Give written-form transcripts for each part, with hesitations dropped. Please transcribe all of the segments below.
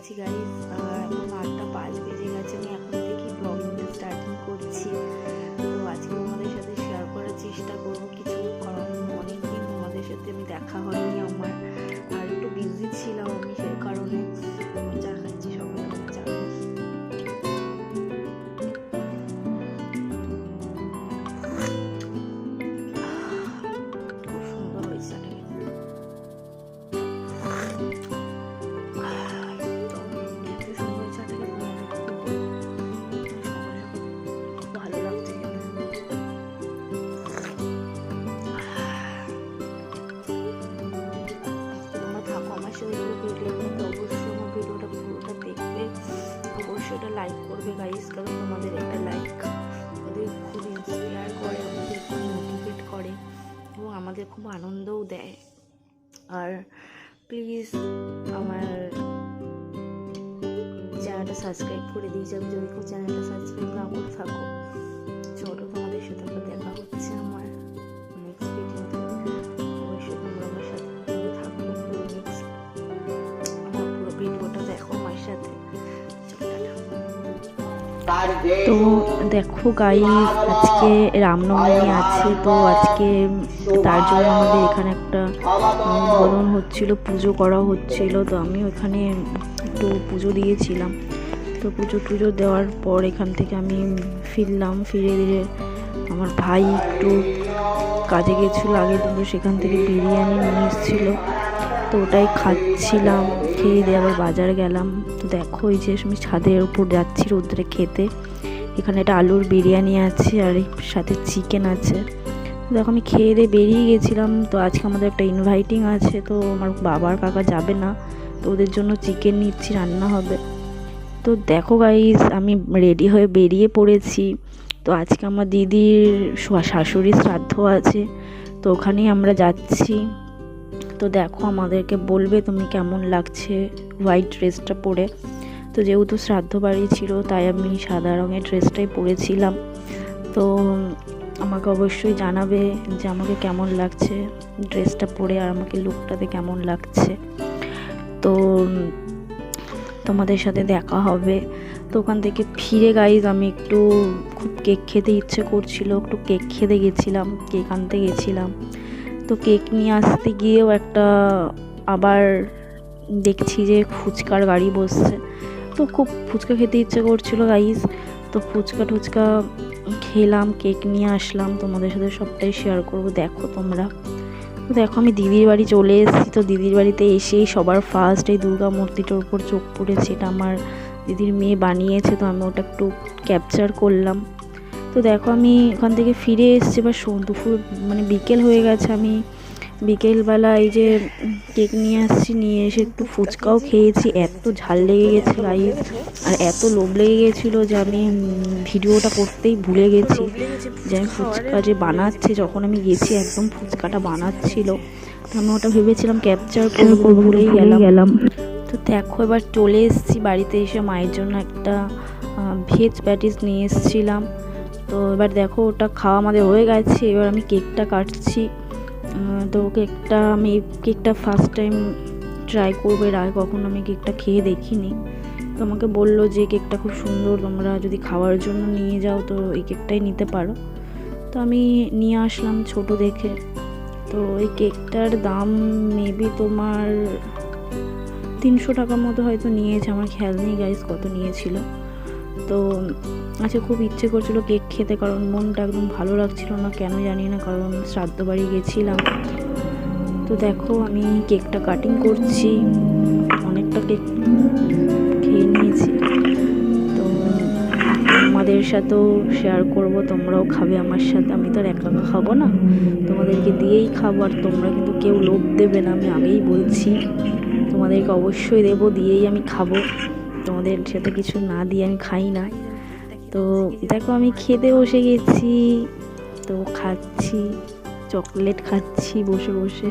গেছি গাইস, আর এখন 8টা 5 বেজে গেছে। আমি এখন থেকে ব্লগিংটা স্টার্টিং করছি। তো আজকে তোমাদের সাথে শেয়ার করার চেষ্টা করবো কিছু, কারণ অনেকদিন তোমাদের সাথে আমি দেখা হয়নি আমার, আর একটু বিজি ছিলাম আমি, সেই কারণে চা খাচ্ছি সকালবেলা চা। খুব সুন্দর হয়েছে। অবশ্যই লাইক করবে গাইস, কারণ তোমাদের একটা লাইক আমাদের খুব ইন্সপায়ার করে, আমাদের খুব মোটিভেট করে এবং আমাদের খুব আনন্দও দেয়। আর প্লিজ আমার চ্যানেলটা সাবস্ক্রাইব করে দিয়ে যাবে যদি কেউ চ্যানেলটা সাবস্ক্রাইব না করে থাকো। চলো তোমাদের সাথে দেখা হচ্ছে আমার নেক্সট ভিডিওতে। অবশ্যই তোমরা আমার সাথে থাকো, নেক্সট আমার পুরো ভিডিওটা দেখো আমার সাথে। তো দেখো গাইস, আজকে রামনবমী আছে, তো আজকে তার জন্য আমাদের এখানে একটা বরণ হচ্ছিল, পুজো করা হচ্ছিল। তো আমি ওখানে একটু পুজো দিয়েছিলাম। তো পুজো দেওয়ার পর এখান থেকে আমি ফিরলাম। ফিরে দিয়ে আমার ভাই একটু কাজে গেছিলো আগের দিন, তো সেখান থেকে বিরিয়ানি নিয়ে এসেছিলো, তো ওটাই খাচ্ছিলাম। খেয়ে দিয়ে আবার বাজার গেলাম। তো দেখো এই যে আমি ছাদের উপর যাচ্ছি রোদ্রে খেতে। এখানে একটা আলুর বিরিয়ানি আছে আর সাথে চিকেন আছে। দেখো আমি খেয়ে দিয়ে বেরিয়ে গেছিলাম। তো আজকে আমাদের একটা ইনভাইটিং আছে, তো আমার বাবার কাকা যাবে না, তো ওদের জন্য চিকেন নিচ্ছি, রান্না হবে। তো দেখো গাইস, আমি রেডি হয়ে বেরিয়ে পড়েছি। তো আজকে আমার দিদির শাশুড়ির শ্রাদ্ধ আছে, তো ওখানেই আমরা যাচ্ছি। তো দেখো আমাদেরকে বলবে তুমি কেমন লাগছে হোয়াইট ড্রেসটা পরে। তো যেহেতু শ্রাদ্ধ বাড়ি ছিল তাই আমি সাদা রঙের ড্রেসটাই পরেছিলাম। তো আমাকে অবশ্যই জানাবে যে আমাকে কেমন লাগছে ড্রেসটা পরে, আর আমাকে লুকটাতে কেমন লাগছে। তো তোমাদের সাথে দেখা হবে। তো ওখান থেকে ফিরে গাইজ আমি একটু খুব কেক খেতে ইচ্ছে করছিল, একটু কেক খেতে গেছিলাম, কেক আনতে গেছিলাম। তো কেক নিয়ে আসতে গিয়েও একটা আবার দেখছি যে ফুচকার গাড়ি বসছে। তো খুব ফুচকা খেতে ইচ্ছে করছিল গাইজ। তো ফুচকা টুচকা খেলাম, কেক নিয়ে আসলাম, তোমাদের সাথে সবটাই শেয়ার করব। দেখো তোমরা, তো দেখো আমি দিদির বাড়ি চলে এসেছি। তো দিদির বাড়িতে এসেই সবার ফার্স্ট এই দুর্গা মূর্তিটার উপর চোখ পড়েছে। এটা আমার দিদির মেয়ে বানিয়েছে, তো আমি ওটা একটু ক্যাপচার করলাম। তো দেখো আমি ওখান থেকে ফিরে এসেছি, এবার দুপুর মানে বিকেল হয়ে গেছে। আমি বিকেলবেলা এই যে কেক নিয়ে আসছি, নিয়ে এসে একটু ফুচকাও খেয়েছি। এত ঝাল লেগে গেছে গাইস, আর এত লোভ লেগে গেছিলো যে আমি ভিডিওটা করতেই ভুলে গেছি যে আমি ফুচকা যে বানাচ্ছে, যখন আমি গেছি একদম ফুচকাটা বানাচ্ছিল। তো আমি ওটা ভেবেছিলাম ক্যাপচার করবো, ভুলেই গেলাম। তো দেখো এবার চলে এসেছি বাড়িতে। এসে মায়ের জন্য একটা ভেজ প্যাটিস নিয়ে এসেছিলাম। তো এবার দেখো ওটা খাওয়া আমাদের হয়ে গেছে। এবার আমি কেকটা কাটছি। তো কেকটা ফার্স্ট টাইম ট্রাই করবো, এর আগে কখনো আমি কেকটা খেয়ে দেখিনি। তো আমাকে বললো যে কেকটা খুব সুন্দর, তোমরা যদি খাওয়ার জন্য নিয়ে যাও তো এই কেকটাই নিতে পারো। তো আমি নিয়ে আসলাম ছোট দেখে। তো এই কেকটার দাম মেবি তোমার 300 টাকার মতো হয়তো নিয়েছে, আমার খেয়াল নেই গাইস কত নিয়েছিল। তো আচ্ছা খুব ইচ্ছে করছিল কেক খেতে, কারণ মনটা একদম ভালো লাগছিল না, কেন জানি না, কারণ শ্রাদ্ধ বাড়ি গেছিলাম। তো দেখো আমি কেকটা কাটিং করছি, অনেকটা কেক খেয়ে নিয়েছি। তো তোমাদের সাথেও শেয়ার করব, তোমরাও খাবে আমার সাথে। আমি তো আর একা খাবো না, তোমাদেরকে দিয়েই খাবো। আর তোমরা কিন্তু কেউ লোভ দেবে না, আমি আগেই বলছি, তোমাদেরকে অবশ্যই দেবো, দিয়েই আমি খাবো। তোমাদের সাথে কিছু না দিয়ে আমি খাই না। তো দেখো আমি খেতে বসে গেছি, তো খাচ্ছি, চকলেট খাচ্ছি বসে বসে।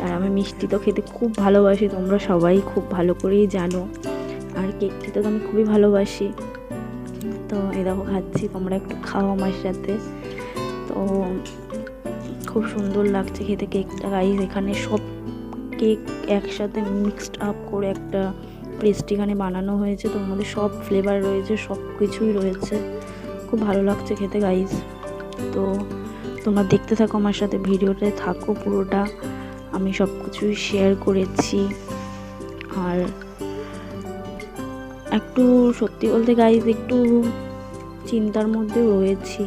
আর আমি মিষ্টি তো খেতে খুব ভালোবাসি, তোমরা সবাই খুব ভালো করেই জানো। আর কেক খেতে তো আমি খুবই ভালোবাসি। তো এই দেখো খাচ্ছি, তোমরা একটু খাও আমার সাথে। তো খুব সুন্দর লাগছে খেতে কেকটা গাইস। এখানে সব কেক একসাথে মিক্সড আপ করে একটা পেস্ট্রি এখানে বানানো হয়েছে, তোর মধ্যে সব ফ্লেভার রয়েছে, সব কিছুই রয়েছে, খুব ভালো লাগছে খেতে গাইস। তো তোমরা দেখতে থাকো আমার সাথে, ভিডিওতে থাকো পুরোটা, আমি সব কিছুই শেয়ার করেছি। আর একটু সত্যি বলতে গাইস একটু চিন্তার মধ্যেও রয়েছি।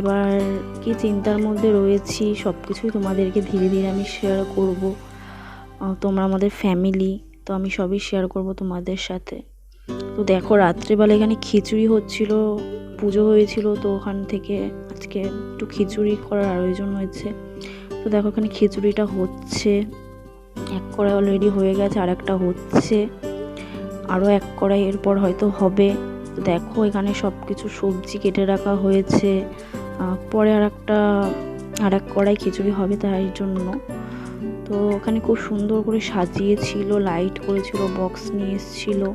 এবার কি চিন্তার মধ্যে রয়েছি সব কিছুই তোমাদেরকে ধীরে ধীরে আমি শেয়ার করব। তোমরা আমাদের ফ্যামিলি, তো আমি সবই শেয়ার করব তোমাদের সাথে। তো দেখো রাত্রেবেলা এখানে খিচুড়ি হচ্ছিল, পুজো হয়েছিল, তো ওখান থেকে আজকে একটু খিচুড়ি করার আয়োজন হয়েছে। তো দেখো এখানে খিচুড়িটা হচ্ছে, এক কড়াই অলরেডি হয়ে গেছে, আর একটা হচ্ছে, আরও এক কড়াই এরপর হয়তো হবে। তো দেখো এখানে সব কিছু সবজি কেটে রাখা হয়েছে, পরে আর এক কড়াই খিচুড়ি হবে তাই জন্য। তো ওখানে খুব সুন্দর করে সাজিয়েছিল, লাইট করেছিল, বক্স নিয়ে এসেছিলো,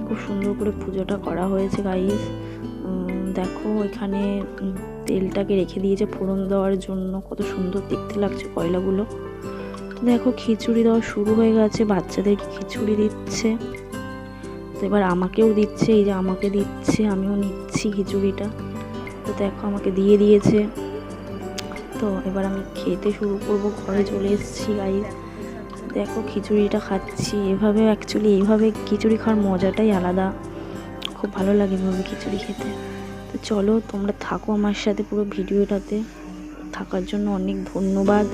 খুব সুন্দর করে পুজোটা করা হয়েছে গাইস। দেখো এখানে তেলটাকে রেখে দিয়েছে ফোড়ন দেওয়ার জন্য, কত সুন্দর দেখতে লাগছে কয়লাগুলো। তো দেখো খিচুড়ি দেওয়া শুরু হয়ে গেছে, বাচ্চাদেরকে খিচুড়ি দিচ্ছে, তো এবার আমাকেও দিচ্ছে, এই যে আমাকে দিচ্ছে, আমিও নিচ্ছি খিচুড়িটা। তো দেখো আমাকে দিয়ে দিয়েছে, তো এবার আমি খেতে শুরু করব, ঘরে চলে এসেছি গাইস। দেখো খিচুড়িটা খাচ্ছি, এইভাবে খিচুড়ি খাওয়ার মজাটাই আলাদা, খুব ভালো লাগে এভাবে খিচুড়ি খেতে। তো চলো তোমরা থাকো আমার সাথে পুরো ভিডিওটাতে, থাকার জন্য অনেক ধন্যবাদ।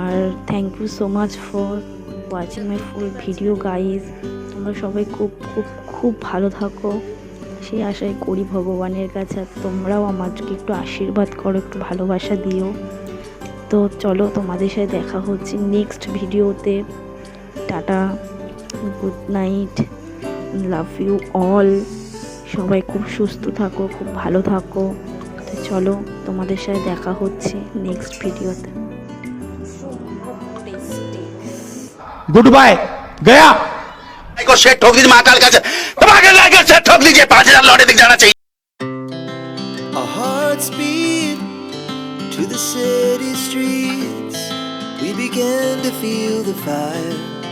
আর thank you so much for watching my full video guys. তোমরা সবাই খুব খুব খুব ভালো থাকো, সেই আশাই করি ভগবানের কাছে। আর তোমরাও আমাকে একটু আশীর্বাদ করো, একটু ভালোবাসা দিও। তো চলো তোমাদের সাথে দেখা হচ্ছে নেক্সট ভিডিওতে। Tata, good night, love you all. সবাই খুব সুস্থ থাকো, খুব ভালো থাকো। তো চলো তোমাদের সাথে দেখা হচ্ছে নেক্সট ভিডিওতে। गुड बाय गया को शेट ठोक दीजिए महाकाल का तबाके लाकर शेट ठोक दीजिए 5000 लौटे दिख जाना चाहिए। Our hearts beat to the city streets. We began to feel the fire.